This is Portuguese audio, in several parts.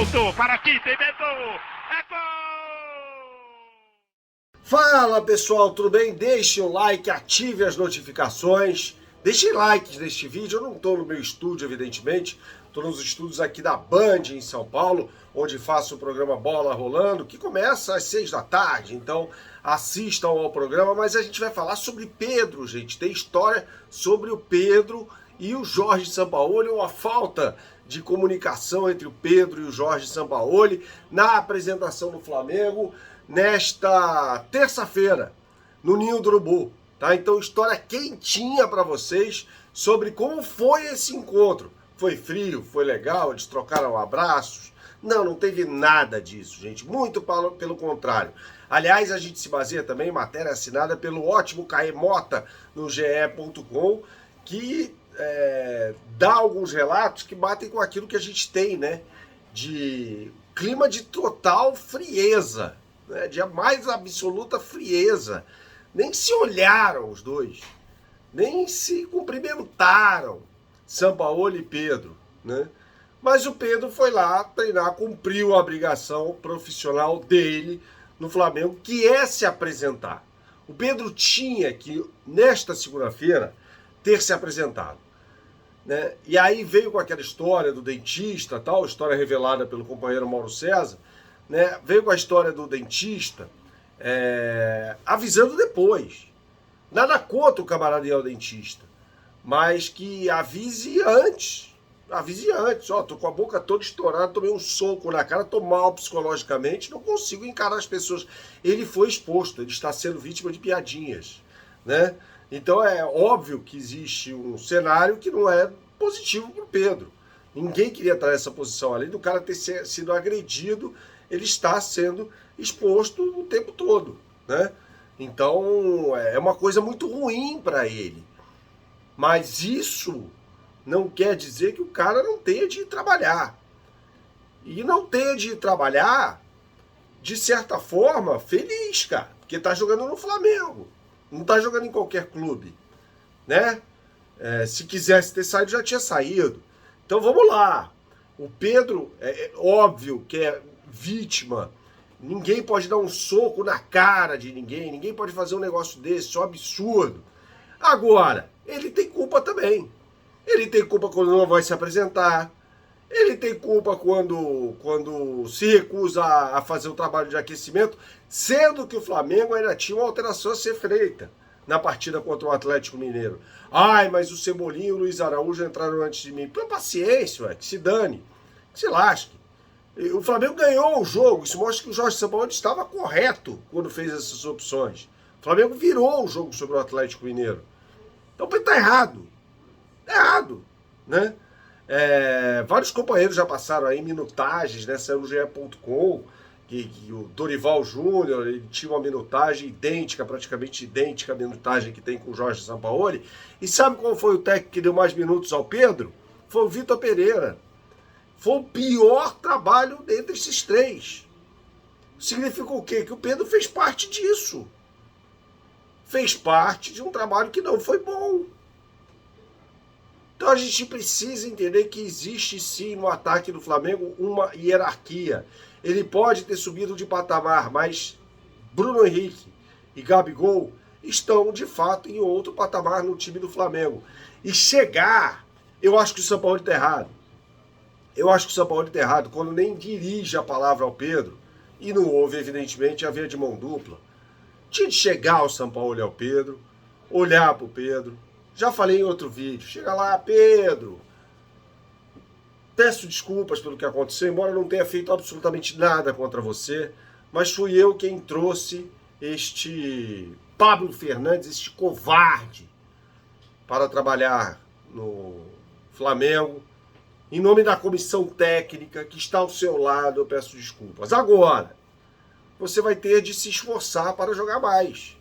Soltou, para aqui, tem medo! É gol! Fala pessoal, tudo bem? Deixe o like, ative as notificações, deixem likes neste vídeo. Eu não estou no meu estúdio, evidentemente, estou nos estúdios aqui da Band em São Paulo, onde faço o programa Bola Rolando, que começa às 6 da tarde, então assistam ao programa. Mas a gente vai falar sobre Pedro, gente, tem história sobre o Pedro e o Jorge Sampaoli, ou a falta de comunicação entre o Pedro e o Jorge Sampaoli na apresentação do Flamengo nesta terça-feira, no Ninho do Urubu, tá? Então, história quentinha para vocês sobre como foi esse encontro. Foi frio, foi legal, eles trocaram abraços? Não teve nada disso, gente. Muito pelo contrário. Aliás, a gente se baseia também em matéria assinada pelo ótimo Caê Mota no ge.com, que dá alguns relatos que batem com aquilo que a gente tem, né? De clima de total frieza, né, de mais absoluta frieza. Nem se olharam os dois, nem se cumprimentaram, Sampaoli e Pedro, né? Mas o Pedro foi lá treinar, cumpriu a obrigação profissional dele no Flamengo, que é se apresentar. O Pedro tinha que, nesta segunda-feira, ter se apresentado, né? E aí veio com aquela história do dentista, tal, história revelada pelo companheiro Mauro César, né? Veio com a história do dentista, avisando depois. Nada contra o camarada ir ao dentista, mas que avise antes. Avise antes. Ó, tô com a boca toda estourada, tomei um soco na cara, tô mal psicologicamente, não consigo encarar as pessoas. Ele foi exposto, ele está sendo vítima de piadinhas, né? Então é óbvio que existe um cenário que não é positivo para o Pedro. Ninguém queria estar nessa posição. Além do cara ter sido agredido, ele está sendo exposto o tempo todo, né? Então é uma coisa muito ruim para ele. Mas isso não quer dizer que o cara não tenha de ir trabalhar. E não tenha de ir trabalhar, de certa forma, feliz, cara. Porque tá jogando no Flamengo. Não tá jogando em qualquer clube, né? Se quisesse ter saído, já tinha saído. Então vamos lá. O Pedro, é óbvio que é vítima. Ninguém pode dar um soco na cara de ninguém. Ninguém pode fazer um negócio desse, isso é um absurdo. Agora, ele tem culpa também. Ele tem culpa quando não vai se apresentar. Ele tem culpa quando se recusa a fazer o trabalho de aquecimento, sendo que o Flamengo ainda tinha uma alteração a ser feita na partida contra o Atlético Mineiro. Ai, mas o Cebolinha e o Luiz Araújo entraram antes de mim. Pô, paciência, ué, que se dane, que se lasque. O Flamengo ganhou o jogo, isso mostra que o Jorge Sampaoli estava correto quando fez essas opções. O Flamengo virou o jogo sobre o Atlético Mineiro. Então o Pedro tá errado. Errado, né? Vários companheiros já passaram aí minutagens, né? Saiu no ge.com que o Dorival Júnior ele tinha uma minutagem idêntica, praticamente idêntica à minutagem que tem com o Jorge Sampaoli. E sabe qual foi o técnico que deu mais minutos ao Pedro? Foi o Vitor Pereira. Foi o pior trabalho dentre esses três. Significa o quê? Que o Pedro fez parte disso. Fez parte de um trabalho que não foi bom. Então a gente precisa entender que existe sim no ataque do Flamengo uma hierarquia. Ele pode ter subido de patamar, mas Bruno Henrique e Gabigol estão de fato em outro patamar no time do Flamengo. E chegar, eu acho que o Sampaoli está errado. Eu acho que o Sampaoli está errado quando nem dirige a palavra ao Pedro, e não houve, evidentemente, a via de mão dupla. Tinha de chegar o Sampaoli ao Pedro, olhar para o Pedro. Já falei em outro vídeo. Chega lá, Pedro. Peço desculpas pelo que aconteceu, embora eu não tenha feito absolutamente nada contra você, mas fui eu quem trouxe este Pablo Fernandes, este covarde, para trabalhar no Flamengo. Em nome da comissão técnica que está ao seu lado, eu peço desculpas. Agora, você vai ter de se esforçar para jogar mais.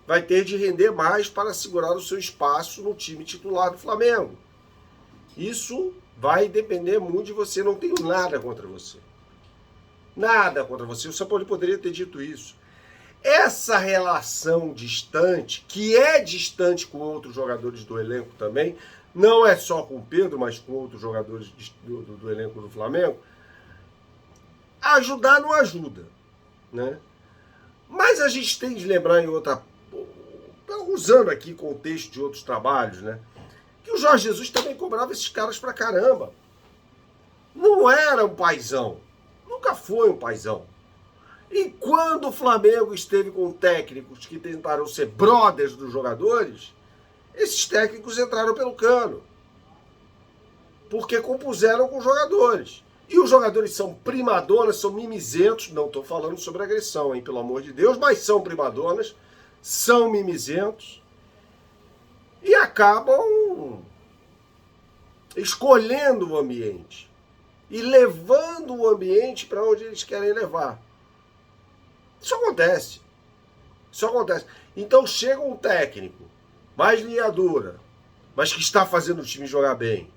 Vai ter de render mais para segurar o seu espaço no time titular do Flamengo. Isso vai depender muito de você. Não tenho nada contra você. Nada contra você. O Sampaoli poderia ter dito isso. Essa relação distante, que é distante com outros jogadores do elenco também, não é só com o Pedro, mas com outros jogadores do elenco do Flamengo, Ajudar não ajuda, né? Mas a gente tem de lembrar em outra... usando aqui contexto de outros trabalhos, né? Que o Jorge Jesus também cobrava esses caras pra caramba. Não era um paizão. Nunca foi um paizão. E quando o Flamengo esteve com técnicos que tentaram ser brothers dos jogadores, esses técnicos entraram pelo cano. Porque compuseram com os jogadores. E os jogadores são primadonas, são mimizentos. Não estou falando sobre agressão, hein, pelo amor de Deus, mas são primadonas, são mimizentos. E acabam escolhendo o ambiente. E levando o ambiente para onde eles querem levar. Isso acontece. Isso acontece. Então chega um técnico mais linha dura, mas que está fazendo o time jogar bem,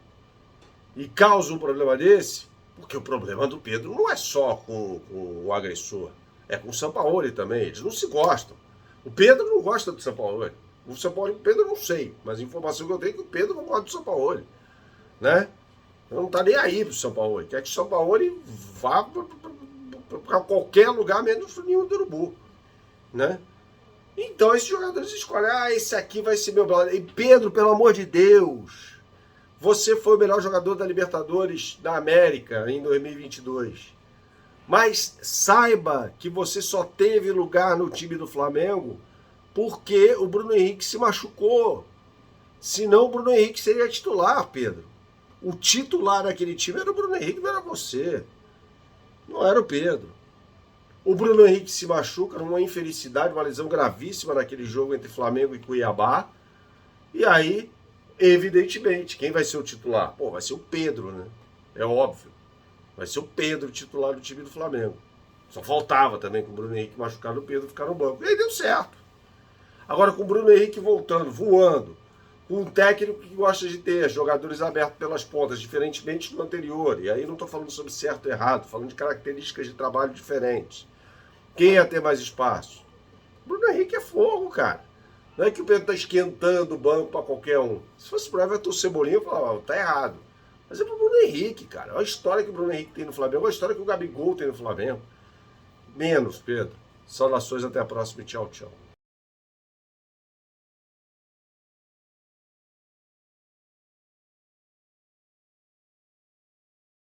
e causa um problema desse, porque o problema do Pedro não é só com o agressor, é com o Sampaoli também. Eles não se gostam. O Pedro não gosta do Sampaoli. O Pedro eu não sei, mas a informação que eu tenho é que o Pedro não gosta do Sampaoli, né? Não tá nem aí pro Sampaoli. Quer que o Sampaoli vá para qualquer lugar menos no Ninho do Urubu, né? Então esses jogadores escolhem, esse aqui vai ser meu brother. E Pedro, pelo amor de Deus, você foi o melhor jogador da Libertadores da América em 2022. Mas saiba que você só teve lugar no time do Flamengo porque o Bruno Henrique se machucou. Senão o Bruno Henrique seria titular, Pedro. O titular daquele time era o Bruno Henrique, não era você. Não era o Pedro. O Bruno Henrique se machuca numa infelicidade, uma lesão gravíssima naquele jogo entre Flamengo e Cuiabá. E aí, evidentemente, quem vai ser o titular? Pô, vai ser o Pedro, né? É óbvio. Vai ser o Pedro titular do time do Flamengo. Só faltava também com o Bruno Henrique machucado, o Pedro ficar no banco. E aí deu certo. Agora com o Bruno Henrique voltando, voando, com um técnico que gosta de ter jogadores abertos pelas pontas, diferentemente do anterior. E aí não estou falando sobre certo ou errado, estou falando de características de trabalho diferentes. Quem ia ter mais espaço? O Bruno Henrique é fogo, cara. Não é que o Pedro está esquentando o banco para qualquer um. Se fosse pro Everton Cebolinha, eu falava, tá errado. Mas é pro Bruno Henrique, cara. Olha a história que o Bruno Henrique tem no Flamengo, olha a história que o Gabigol tem no Flamengo. Menos, Pedro. Saudações, até a próxima e tchau, tchau.